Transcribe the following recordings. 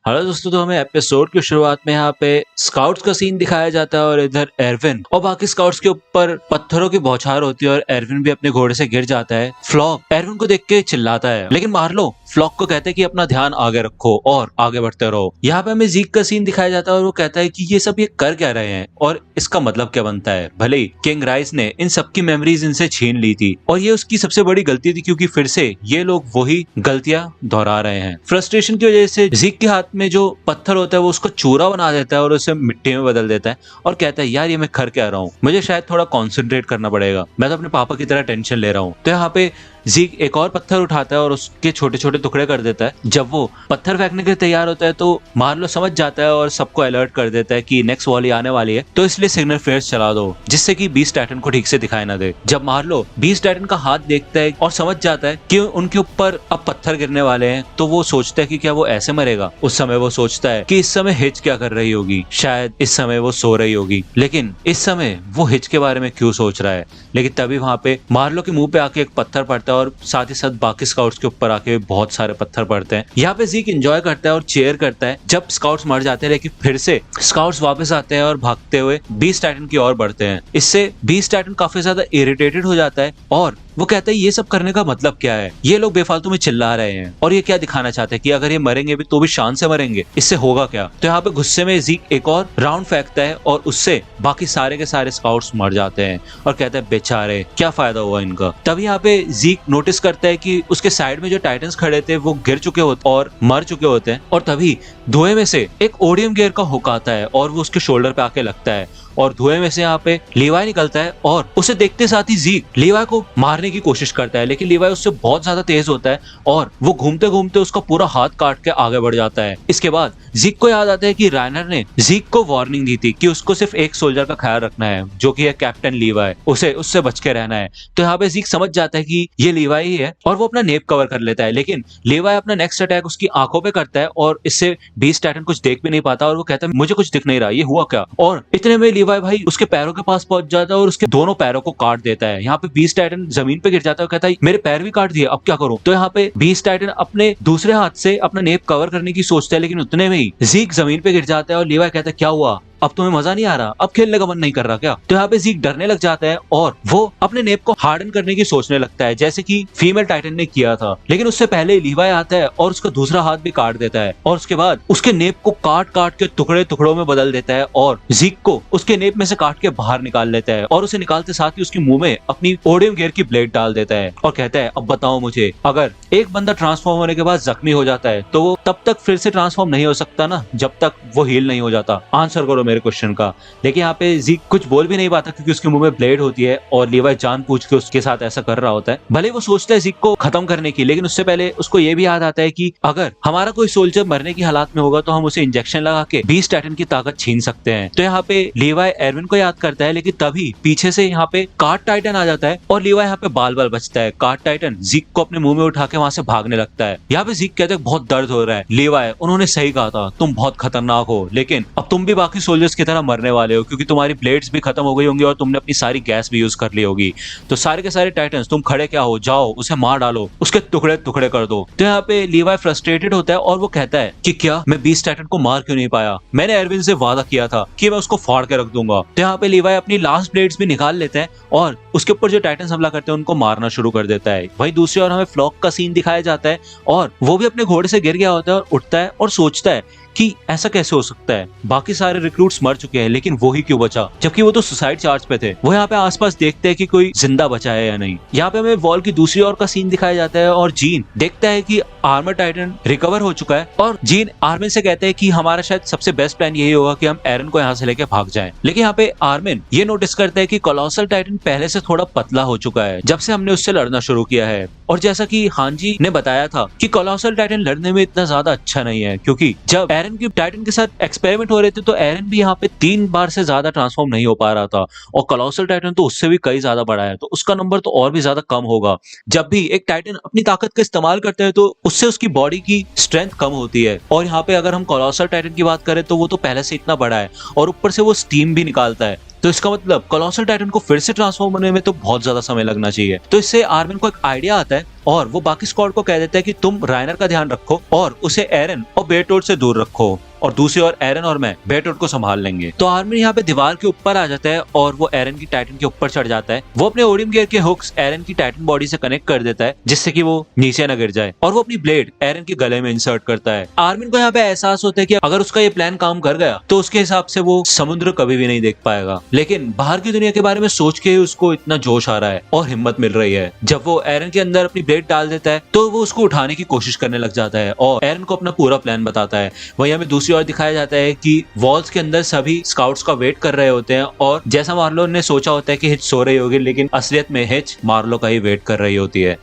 Hello दोस्तों, तो हमें एपिसोड की शुरुआत में यहाँ पे स्काउट्स का सीन दिखाया जाता है और इधर एरविन और बाकी स्काउट्स के ऊपर पत्थरों की बौछार होती है और एरविन भी अपने घोड़े से गिर जाता है। फ्लॉक एरविन को देख के चिल्लाता है, लेकिन मार्लो फ्लॉक को कहते हैं कि अपना ध्यान आगे रखो और आगे बढ़ते रहो। यहाँ पे हमें जीक का सीन दिखाया जाता है और वो कहता है कि ये सब ये कर क्या रहे हैं और इसका मतलब क्या बनता है। भले ही किंग राइस ने इन सबकी मेमोरीज इनसे छीन ली थी और ये उसकी सबसे बड़ी गलती थी, क्योंकि फिर से ये लोग वही गलतियां दोहरा रहे हैं। फ्रस्ट्रेशन की वजह से जीक के हाथ में जो पत्थर होता है वो उसको चूरा बना देता है और उसे मिट्टी में बदल देता है और कहता है यार ये मैं कर क्या रहा हूँ, मुझे शायद थोड़ा कॉन्सेंट्रेट करना पड़ेगा, मैं तो अपने पापा की तरह टेंशन ले रहा हूँ। तो यहाँ पे जीक एक और पत्थर उठाता है और उसके छोटे छोटे टुकड़े कर देता है। जब वो पत्थर फेंकने के लिए तैयार होता है तो मार्लो समझ जाता है और सबको अलर्ट कर देता है कि नेक्स्ट वॉली आने वाली है, तो इसलिए सिग्नल फ्लेयर्स चला दो जिससे कि बीस्ट टाइटन को ठीक से दिखाई ना दे। जब मार्लो बीस्ट टाइटन का हाथ देखता है और समझ जाता है कि उनके ऊपर अब पत्थर गिरने वाले हैं, तो वो सोचता है कि क्या वो ऐसे मरेगा। उस समय वो सोचता है कि इस समय हिच क्या कर रही होगी, शायद इस समय वो सो रही होगी, लेकिन इस समय वो हिच के बारे में क्यों सोच रहा है। लेकिन तभी वहां पे मार्लो के मुंह पे आके एक पत्थर पड़ता है और साथ ही साथ बाकी स्काउट्स के ऊपर आके बहुत सारे पत्थर पड़ते हैं। यहाँ पे जीक एंजॉय करता है और चेयर करता है जब स्काउट्स मर जाते हैं, लेकिन फिर से स्काउट्स वापस आते हैं और भागते हुए बीस्ट टाइटन की ओर बढ़ते हैं। इससे बीस्ट टाइटन काफी ज्यादा इरिटेटेड हो जाता है और वो कहता है ये सब करने का मतलब क्या है, ये लोग बेफालतू में चिल्ला रहे हैं और ये क्या दिखाना चाहते हैं कि अगर ये मरेंगे भी तो भी शान से मरेंगे, इससे होगा क्या। तो यहाँ पे गुस्से में जीक एक और राउंड फेंकता है और उससे बाकी सारे के सारे स्काउट्स मर जाते हैं और कहता है बेचारे क्या फायदा हुआ इनका। तभी यहाँ पे जीक नोटिस करता है कि उसके साइड में जो टाइटन्स खड़े थे वो गिर चुके होते और मर चुके होते हैं, और तभी धुएं में से एक ओडियम गियर का हुक आता है और वो उसके शोल्डर पे आके लगता है और धुएं में से यहाँ पे लीवाई निकलता है और उसे देखते साथ ही जीक लीवाई को मारने की कोशिश करता है, लेकिन लीवाई उससे बहुत ज्यादा तेज होता है और वो घूमते घूमते उसका पूरा हाथ काट के आगे बढ़ जाता है। इसके बाद जीक को याद आता है कि राइनर ने जीक को वार्निंग दी थी कि उसको सिर्फ एक सोल्जर का ख्याल रखना है जो कि है कैप्टन लीवाई, उसे उससे बच के रहना है। तो यहाँ पे जीक समझ जाता है कि ये लीवाई ही है और वो अपना नेप कवर कर लेता है, लेकिन लीवाई अपना नेक्स्ट अटैक उसकी आंखों पे करता है और इससे बीस्ट टाइटन कुछ देख भी नहीं पाता और वो कहता है मुझे कुछ दिख नहीं रहा, ये हुआ क्या। और इतने में लीवाई भाई उसके पैरों के पास पहुंच जाता है और उसके दोनों पैरों को काट देता है। यहाँ पे बीस्ट टाइटन जमीन पे गिर जाता है और कहता है मेरे पैर भी काट दिए, अब क्या करूं। तो यहाँ पे बीस्ट टाइटन अपने दूसरे हाथ से अपना नेप कवर करने की सोचता है, लेकिन उतने में ही जीक जमीन पे गिर जाता है और लीवाई कहता है क्या हुआ, अब तुम्हें मजा नहीं आ रहा, अब खेलने का मन नहीं कर रहा क्या। तो यहाँ पे जीक डरने लग जाता है और वो अपने नेप को हार्डन करने की सोचने लगता है जैसे कि फीमेल टाइटन ने किया था, लेकिन उससे पहले लीवाई आता है और उसका दूसरा हाथ भी काट देता है और उसके बाद उसके नेप को काट काट के टुकड़े टुकड़ों में बदल देता है और जीक को उसके नेप में से काट के बाहर निकाल लेता है और उसे निकालते साथ ही उसके मुंह में अपनी ओडियम गियर की ब्लेड डाल देता है और कहता है अब बताओ मुझे, अगर एक बंदा ट्रांसफॉर्म होने के बाद जख्मी हो जाता है तो वो तब तक फिर से ट्रांसफॉर्म नहीं हो सकता ना, जब तक वो हील नहीं हो जाता। आंसर करो मेरे क्वेश्चन का। लेकिन यहाँ पे जीक कुछ बोल भी नहीं पाता क्योंकि उसके मुंह में ब्लेड होती है और लीवाई जानबूझ के उसके साथ ऐसा कर रहा होता है। भले वो सोचता है जीक को खत्म करने की, लेकिन उससे पहले उसको ये भी याद आता है कि अगर हमारा कोई सोल्जर मरने की हालात में होगा तो हम उसे इंजेक्शन लगा के बीस्ट टाइटन की ताकत छीन सकते हैं। तो यहाँ पे लीवाई एरविन को याद करता है, लेकिन तभी पीछे से यहाँ पे कार्ट टाइटन आ जाता है और लीवाई यहाँ पे बाल बाल बचता है। कार्ट टाइटन जीक को अपने मुंह में उठा के वहां से भागने लगता है। यहाँ पे जीक कहते हैं बहुत दर्द हो रहा है। लीवाई उन्होंने सही कहा था, तुम बहुत खतरनाक हो, लेकिन अब तुम भी बाकी सोल्जर्स की तरह मरने वाले हो क्योंकि तुम्हारी ब्लेड्स भी खत्म हो गई होंगी और तुमने अपनी सारी गैस भी यूज कर ली होगी। तो सारे के सारे टाइटन्स तुम खड़े क्या हो, जाओ उसे मार डालो, उसके टुकड़े टुकड़े कर दो। तो यहाँ पे लीवाई फ्रस्ट्रेटेड होता है और वो कहता है कि क्या मैं बीस्ट टाइटन को मार क्यों नहीं पाया, मैंने एरविन से वादा किया था कि मैं उसको फाड़ के रख दूंगा। तो यहाँ पे लीवाई अपनी लास्ट ब्लेड्स भी निकाल लेते हैं और उसके ऊपर जो टाइटन्स हमला करते हैं उनको मारना शुरू कर देता है। वही दूसरी ओर हमें फ्लॉक का सीन दिखाया जाता है और वो भी अपने घोड़े से गिर गया होता है और उठता है और सोचता है कि ऐसा कैसे हो सकता है, बाकी सारे रिक्रूट्स मर चुके हैं लेकिन वो ही क्यों बचा, जबकि वो तो सुसाइड चार्ज पे थे। वो यहाँ पे आसपास देखते हैं कि कोई जिंदा बचा है या नहीं। यहाँ पे हमें वॉल की दूसरी ओर का सीन दिखाया जाता है और जीन देखता है कि आर्मर टाइटन रिकवर हो चुका है और जीन आर्मिन से कहते हैं कि हमारा शायद सबसे बेस्ट प्लान यही होगा कि हम एरन को यहाँ से लेके भाग जाएं। लेकिन यहाँ पे आर्मिन ये नोटिस करता है कि कोलोसल टाइटन पहले से थोड़ा पतला हो चुका है जब से हमने उससे लड़ना शुरू किया है, और जैसा कि हांजी ने बताया था कि कोलोसल टाइटन लड़ने में इतना ज्यादा अच्छा नहीं है, क्योंकि जब एरन की टाइटन के साथ एक्सपेरिमेंट हो रहे थे तो एरन भी यहाँ पे 3 बार से ज्यादा ट्रांसफॉर्म नहीं हो पा रहा था और कोलोसल टाइटन तो उससे भी कई ज्यादा बड़ा है, तो उसका नंबर तो और भी ज्यादा कम होगा। जब भी एक टाइटन अपनी ताकत का इस्तेमाल करता है तो उससे उसकी बॉडी की स्ट्रेंथ कम होती है, और यहाँ पे अगर हम कोलोसल टाइटन की बात करें तो वो तो पहले से इतना बड़ा है और ऊपर से वो स्टीम भी निकालता है, तो इसका मतलब कोलोसल टाइटन को फिर से ट्रांसफॉर्म होने में तो बहुत ज्यादा समय लगना चाहिए। तो इससे आर्मिन को एक आइडिया आता है और वो बाकी स्क्वाड को कह देता है कि तुम राइनर का ध्यान रखो और उसे एरन और बेटोड से दूर रखो, और दूसरी ओर एरन और मैं बेटोड को संभाल लेंगे। तो आर्मिन यहाँ पे दीवार के ऊपर आ जाता है और वो एरन की टाइटन के ऊपर चढ़ जाता है। वो अपने ओडियम गियर के हुक्स एरन की टाइटन बॉडी से कनेक्ट कर देता है जिससे कि वो नीचे न गिर जाए, और वो अपनी ब्लेड एरन के गले में इंसर्ट करता है। आर्मिन को यहाँ पे एहसास होता है कि अगर उसका ये प्लान काम कर गया तो उसके हिसाब से वो समुद्र कभी भी नहीं देख पाएगा, लेकिन बाहर की दुनिया के बारे में सोच के ही उसको इतना जोश आ रहा है और हिम्मत मिल रही है। जब वो एरन के अंदर अपनी ब्लेड डाल देता है तो वो उसको उठाने की कोशिश करने लग जाता है और एरन को अपना पूरा प्लान बताता है। वहीं हमें दूसरी ओर दिखाया जाता है कि वॉल्स के अंदर सभी स्काउट्स का वेट कर रहे होते हैं, और जैसा मार्लो ने सोचा होता है कि हिच सो रही होगी, लेकिन असलियत में हिच मार्लो का ही वेट कर रही होती है।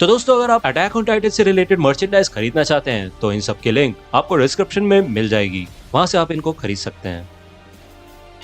तो दोस्तों, अगर आप अटैक ऑन टाइटन से रिलेटेड मर्चेंडाइज खरीदना चाहते हैं तो इन सब की लिंक आपको डिस्क्रिप्शन में मिल जाएगी, वहां से आप इनको खरीद सकते हैं।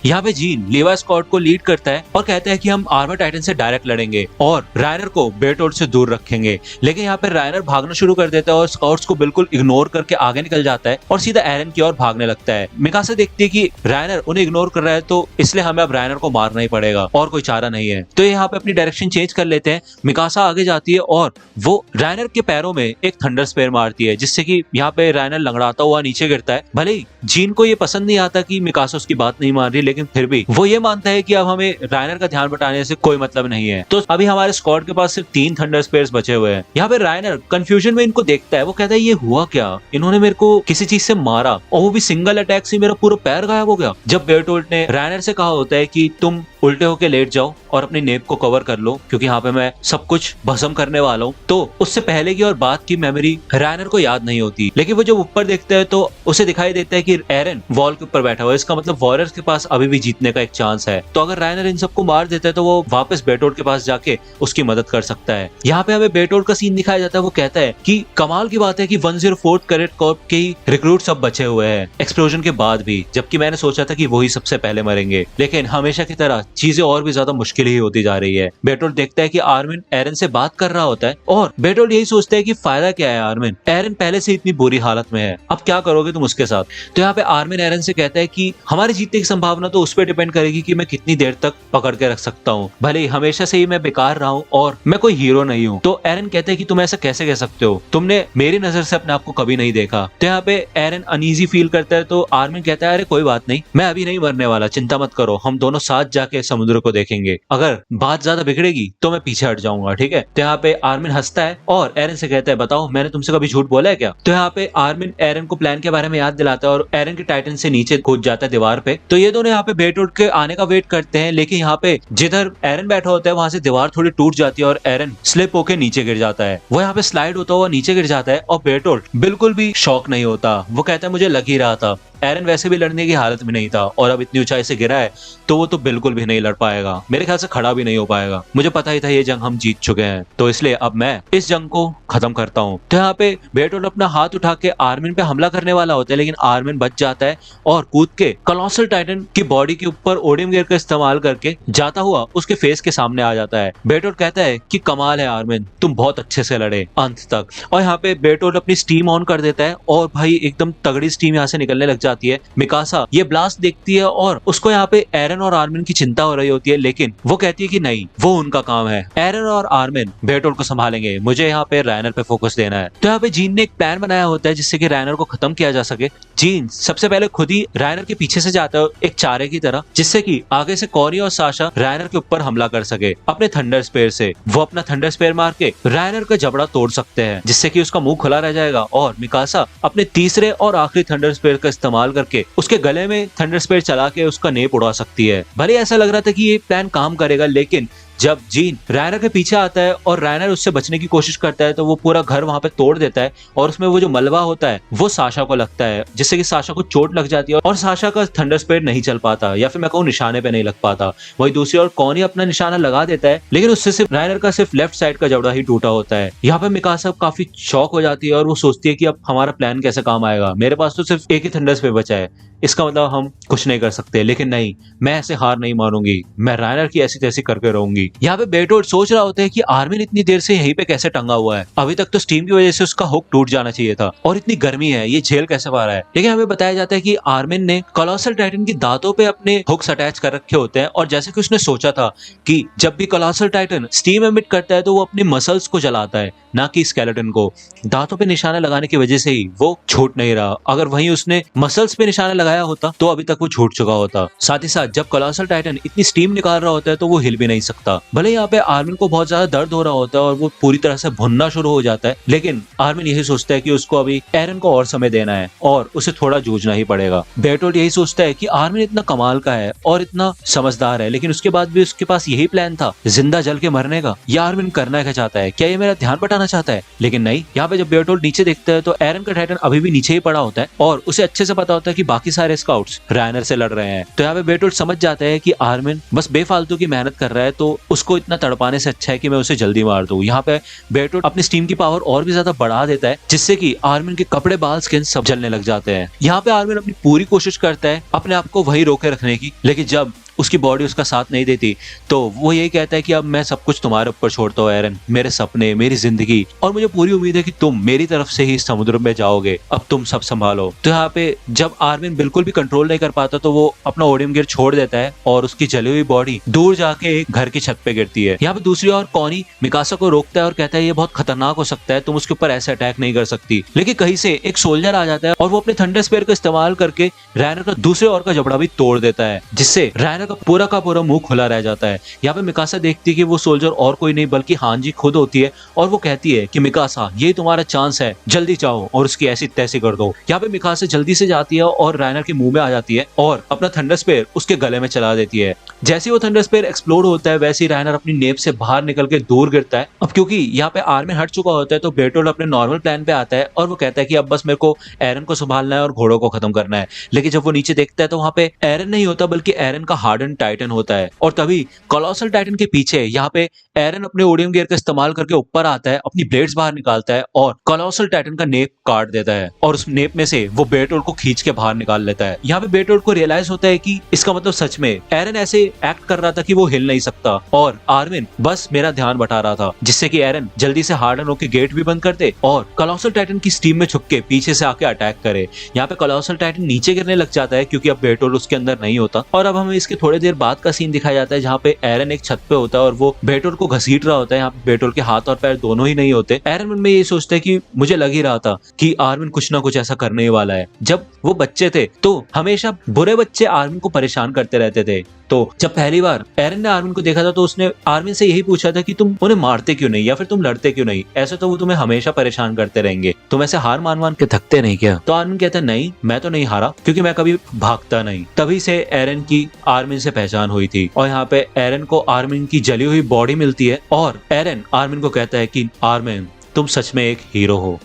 यहाँ पे जीन लीवाई स्कॉट को लीड करता है और कहता है कि हम आर्मर टाइटन से डायरेक्ट लड़ेंगे और रायनर को बेटोड से दूर रखेंगे। लेकिन यहाँ पे रायनर भागना शुरू कर देता है और स्काउट्स को बिल्कुल इग्नोर करके आगे निकल जाता है और सीधा एरन की ओर भागने लगता है। मिकासा देखती है कि रायनर उन्हें इग्नोर कर रहा है, तो इसलिए हमें अब रायनर को मारना ही पड़ेगा और कोई चारा नहीं है। तो यहाँ पे अपनी डायरेक्शन चेंज कर लेते हैं। मिकासा आगे जाती है और वो रायनर के पैरों में एक थंडर स्पेयर मारती है जिससे कि यहाँ पे रायनर लंगड़ाता हुआ नीचे गिरता है। भले ही जीन को ये पसंद नहीं आता कि मिकासा उसकी बात नहीं मान रही, लेकिन फिर भी वो ये मानता है कि अब हमें रायनर का ध्यान बटाने से कोई मतलब नहीं है। तो अभी हमारे स्क्वाड के पास सिर्फ 3 थंडर स्पेयर्स बचे हुए हैं। यहाँ पे रायनर कंफ्यूजन में इनको देखता है। वो कहता है ये हुआ क्या, इन्होंने मेरे को किसी चीज से मारा और वो भी सिंगल अटैक से मेरा पूरा पैर गायब हो गया। जब बेरटोल्ट ने रायनर से कहा होता है कि तुम उल्टे होके लेट जाओ और अपनी नेप को कवर कर लो क्योंकि यहाँ पे मैं सब कुछ भस्म करने वाला हूँ, तो उससे पहले की और बाद की मेमोरी रायनर को याद नहीं होती। लेकिन वो जब ऊपर देखता है तो उसे दिखाई देता है कि एरन वॉल के ऊपर बैठा हुआ है। इसका मतलब वॉरियर्स के पास अभी भी जीतने का एक चांस है। तो अगर रायनर इन सबको मार देता है तो वो वापस बेटोड के पास जाके उसकी मदद कर सकता है। यहाँ पे हमें बेटोड का सीन दिखाया जाता है। वो कहता है कि कमाल की बात है कि 104 कैडेट कॉर्प के ही रिक्रूट सब बचे हुए हैं एक्सप्लोजन के बाद भी, जबकि मैंने सोचा था कि वही सबसे पहले मरेंगे। लेकिन हमेशा की तरह चीजें और भी ज्यादा मुश्किल ही होती जा रही है। बेटोड देखता है कि आर्मिन एरन से बात कर रहा होता है और बेटोड यही सोचता है कि फायदा क्या है आर्मिन, एरन पहले से इतनी बुरी हालत में है, अब क्या करोगे तुम उसके साथ। तो यहाँ पे आर्मिन एरन से कहता है कि हमारे जीतने की संभावना तो उस पर डिपेंड करेगी कि मैं कितनी देर तक पकड़ के रख सकता हूँ, भले ही हमेशा से ही मैं बेकार रहा हूँ और मैं कोई हीरो नहीं हूँ। तो एरन कहते हैं कि तुम ऐसा कैसे कह सकते हो, तुमने मेरी नजर से अपने आप को कभी नहीं देखा। तो यहाँ पे एरन अनईजी फील करता है। तो आर्मिन कहता है अरे कोई बात नहीं, मैं अभी नहीं मरने वाला, चिंता मत करो, हम दोनों साथ जाके समुद्र को देखेंगे, अगर बात ज्यादा बिगड़ेगी तो मैं पीछे हट जाऊंगा, ठीक है। तो यहाँ पे आर्मिन हंसता है और एरन से कहता है बताओ मैंने तुमसे कभी झूठ बोला है क्या। तो यहाँ पे आर्मिन एरन को प्लान के बारे में याद दिलाता है और एरन के टाइटन से नीचे कूद जाता है दीवार पे। तो ये दोनों यहाँ पे बेटोड के आने का वेट करते हैं, लेकिन यहाँ पे जिधर एरन बैठा होता है वहां से दीवार थोड़ी टूट जाती है और एरन स्लिप होके नीचे गिर जाता है। वो यहाँ पे स्लाइड होता हुआ नीचे गिर जाता है और बेटोड बिल्कुल भी शॉक नहीं होता। वो कहता है मुझे लग ही रहा था, एरन वैसे भी लड़ने की हालत में नहीं था और अब इतनी ऊंचाई से गिरा है तो वो तो बिल्कुल भी नहीं लड़ पाएगा, मेरे ख्याल से खड़ा भी नहीं हो पाएगा। मुझे पता ही था ये जंग हम जीत चुके हैं, तो इसलिए अब मैं इस जंग को खत्म करता हूँ। तो यहाँ पे बेटोड अपना हाथ उठा के आर्मिन पे हमला करने वाला होता है, लेकिन आर्मिन बच जाता है और कूद के कोलोसल टाइटन की बॉडी के ऊपर ओडियम गियर का इस्तेमाल करके जाता हुआ उसके फेस के सामने आ जाता है। बेटोड कहता है कि कमाल है आर्मिन, तुम बहुत अच्छे से लड़े अंत तक। और यहाँ पे बेटोड अपनी स्टीम ऑन कर देता है और भाई एकदम तगड़ी स्टीम यहाँ से निकलने लग जाती है। मिकासा ये ब्लास्ट देखती है और उसको यहाँ पे एरन और आर्मिन की चिंता हो रही होती है, लेकिन वो कहती है कि नहीं, वो उनका काम है, एरन और आर्मिन बेटोड को संभालेंगे, मुझे यहाँ पे रायनर पे फोकस देना है। तो यहाँ पे जीन ने एक प्लान बनाया होता है जिससे कि रायनर को खत्म किया जा सके। जीन सबसे पहले खुद ही रायनर के पीछे से जाता है एक चारे की तरह, जिससे कि आगे से कॉरी और साशा रायनर के ऊपर हमला कर सके अपने थंडर स्पेयर से। वो अपना थंडर स्पेयर मार के रायनर का जबड़ा तोड़ सकते हैं जिससे कि उसका मुंह खुला रह जाएगा और मिकासा अपने तीसरे और आखिरी थंडर स्पेयर का इस्तेमाल करके उसके गले में थंडर स्पेयर चला के उसका नेप उड़ा सकती है। भले ऐसा लग रहा था कि ये प्लान काम करेगा, लेकिन जब जीन रायनर के पीछे आता है और रायनर उससे बचने की कोशिश करता है तो वो पूरा घर वहां पे तोड़ देता है और उसमें वो जो मलबा होता है वो साशा को लगता है, जिससे कि साशा को चोट लग जाती है और साशा का थंडर स्पेयर नहीं चल पाता, या फिर मैं कहूँ निशाने पे नहीं लग पाता। वही दूसरी ओर कॉनी अपना निशाना लगा देता है, लेकिन उससे सिर्फ रायनर का सिर्फ लेफ्ट साइड का जबड़ा ही टूटा होता है। यहाँ पे मिकासा काफी शॉक हो जाती है और वो सोचती है कि अब हमारा प्लान कैसे काम आएगा, मेरे पास तो सिर्फ एक ही थंडर स्पेयर बचा है, इसका मतलब हम कुछ नहीं कर सकते। लेकिन नहीं, मैं ऐसे हार नहीं मानूंगी, मैं रायनर की ऐसी तैसी करके रहूंगी। थी। यहाँ पे बेटोल्ड सोच रहा होता है कि आर्मिन इतनी देर से यहीं पे कैसे टंगा हुआ है, अभी तक तो स्टीम की वजह से उसका हुक टूट जाना चाहिए था, और इतनी गर्मी है ये झेल कैसे पा रहा है। लेकिन हमें बताया जाता है कि आर्मिन ने कोलोसल टाइटन की दांतों पे अपने हुक्स अटैच कर रखे होते हैं, और जैसे कि उसने सोचा था कि जब भी कोलोसल टाइटन स्टीम एमिट करता है तो वो अपने मसल्स को जलाता है, ना कि स्केलेटन को। दांतों पे निशाना लगाने की वजह से ही वो छूट नहीं रहा, अगर वहीं उसने मसल्स पे निशाना लगाया होता तो अभी तक वो छूट चुका होता। साथ ही साथ जब कोलोसल टाइटन इतनी स्टीम निकाल रहा होता है तो वो हिल भी नहीं सकता। भले यहाँ पे आर्मिन को बहुत ज्यादा दर्द हो रहा होता है और वो पूरी तरह से भुनना शुरू हो जाता है, लेकिन आर्मिन यही सोचता है कि उसको अभी एरन को और समय देना है और उसे थोड़ा जूझना ही पड़ेगा। बेटोल्ड यही सोचता है कि आर्मिन इतना कमाल का है और इतना समझदार है, लेकिन उसके बाद भी उसके पास यही प्लान था जिंदा जल के मरने का। या आर्मिन करना क्या चाहता है, क्या ये मेरा ध्यान बटाना चाहता है? लेकिन नहीं, यहाँ पे जब बेटोल्ड नीचे देखता है तो एरन का टाइटन अभी भी नीचे ही पड़ा होता है और उसे अच्छे से पता होता है कि बाकी सारे स्काउट्स रायनर से लड़ रहे हैं। तो यहाँ पे बेटोल्ड समझ जाता है कि आर्मिन बस बेफालतू की मेहनत कर रहा है, तो उसको इतना तड़पाने से अच्छा है कि मैं उसे जल्दी मार दूं। यहाँ पे बेटोल्ड अपनी स्टीम की पावर और भी ज्यादा बढ़ा देता है, जिससे कि आर्मिन के कपड़े, बाल, स्किन सब जलने लग जाते हैं। यहाँ पे आर्मिन अपनी पूरी कोशिश करता है अपने आप को वही रोके रखने की, लेकिन जब उसकी बॉडी उसका साथ नहीं देती तो वो यही कहता है कि अब मैं सब कुछ तुम्हारे ऊपर छोड़ता हूँ एरन, मेरे सपने, मेरी जिंदगी, और मुझे पूरी उम्मीद है कि तुम मेरी तरफ से ही समुद्र में जाओगे, अब तुम सब संभालो। तो यहाँ पे जब आर्मिन बिल्कुल भी कंट्रोल नहीं कर पाता तो वो अपना ओडियम गियर छोड़ देता है और उसकी जली हुई बॉडी दूर जाके एक घर की छत पे गिरती है। यहाँ पे दूसरी ओर कॉनी मिकासा को रोकता है और कहता है ये बहुत खतरनाक हो सकता है, तुम उसके ऊपर ऐसे अटैक नहीं कर सकती। लेकिन कहीं से एक सोल्जर आ जाता है और वो अपने थंडर स्पेयर का इस्तेमाल करके रायनर का दूसरे ओर का जबड़ा भी तोड़ देता है, जिससे रायनर का पूरा मुंह खुला रह जाता है। यहाँ पे मिकासा देखती है कि वो सोल्जर और कोई नहीं बल्कि हांजी खुद होती है और वो कहती है कि मिकासा ये तुम्हारा चांस है, जल्दी जाओ और उसकी ऐसी तैसी कर दो। यहाँ पे मिकासा जल्दी से जाती है और रायनर के मुंह में आ जाती है और अपना थंडर स्पेयर उसके गले में चला देती है। जैसे वो थंडर स्पेयर एक्सप्लोड होता है वैसे ही रायनर अपनी नेप से बाहर निकल के दूर गिरता है। अब क्योंकि यहाँ पे आर्मिन हट चुका होता है तो बेटोल्ड अपने नॉर्मल प्लान पे आता है और वो कहता है कि अब बस मेरे को एरन को संभालना है और घोड़ों को खत्म करना है। लेकिन जब वो नीचे देखता है तो वहाँ पे एरन नहीं होता बल्कि एरन का हार्डन टाइटन होता है, और तभी कोलोसल टाइटन के पीछे यहाँ पे एरन अपने ओडियम गियर का इस्तेमाल करके ऊपर आता है, अपनी ब्लेड्स बाहर निकालता है और कोलोसल टाइटन का नेप काट देता है और उस नेप में से वो बेटोल्ड को खींच के बाहर निकाल लेता है। यहाँ पे बेटोल्ड को रियलाइज होता है कि इसका मतलब सच में एरन ऐसे एक्ट कर रहा था कि वो हिल नहीं सकता और आर्मिन बस मेरा ध्यान बटा रहा था, जिससे कि एरन जल्दी से हार्डन होकर गेट भी बंद कर दे और कोलोसल टाइटन की स्टीम में छुप के पीछे से आके अटैक करे। यहाँ पे कोलोसल टाइटन नीचे गिरने लग जाता है क्योंकि अब बेटोल्ड उसके अंदर नहीं होता, और अब हमें इसके थोड़ी देर बाद का सीन दिखाया जाता है जहाँ पे एरन एक छत पे होता है और वो बेटोल्ड को घसीट रहा होता है। यहाँ पे बेटोल्ड के हाथ और पैर दोनों ही नहीं होते। एरन मन में ये सोचता है कि मुझे लग ही रहा था कि आर्मिन कुछ ना कुछ ऐसा करने ही वाला है। जब वो बच्चे थे तो हमेशा बुरे बच्चे आर्मिन को परेशान करते रहते थे, तो जब पहली बार एरन ने आर्मिन को देखा था तो उसने आर्मिन से यही पूछा था कि तुम उन्हें मारते क्यों नहीं या फिर तुम लड़ते क्यों नहीं, ऐसे तो वो तुम्हें हमेशा परेशान करते रहेंगे, तुम ऐसे हार मान के थकते नहीं क्या? तो आर्मिन कहता है नहीं, मैं तो नहीं हारा क्योंकि मैं कभी भागता नहीं। तभी से एरन की आर्मिन से पहचान हुई थी और यहाँ पे एरन को आर्मिन की जली हुई बॉडी मिलती है और एरन आर्मिन को कहता है कि आर्मिन तुम सच में एक हीरो हो।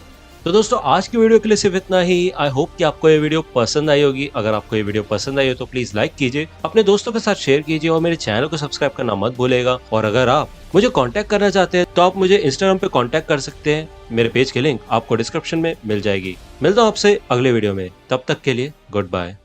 तो दोस्तों आज की वीडियो के लिए सिर्फ इतना ही। आई होप कि आपको ये वीडियो पसंद आई होगी। अगर आपको ये वीडियो पसंद आई हो तो प्लीज लाइक कीजिए, अपने दोस्तों के साथ शेयर कीजिए और मेरे चैनल को सब्सक्राइब करना मत भूलेगा। और अगर आप मुझे कांटेक्ट करना चाहते हैं तो आप मुझे इंस्टाग्राम पे कांटेक्ट कर सकते हैं, मेरे पेज की लिंक आपको डिस्क्रिप्शन में मिल जाएगी। मिलता हूँ आपसे अगले वीडियो में, तब तक के लिए गुड बाय।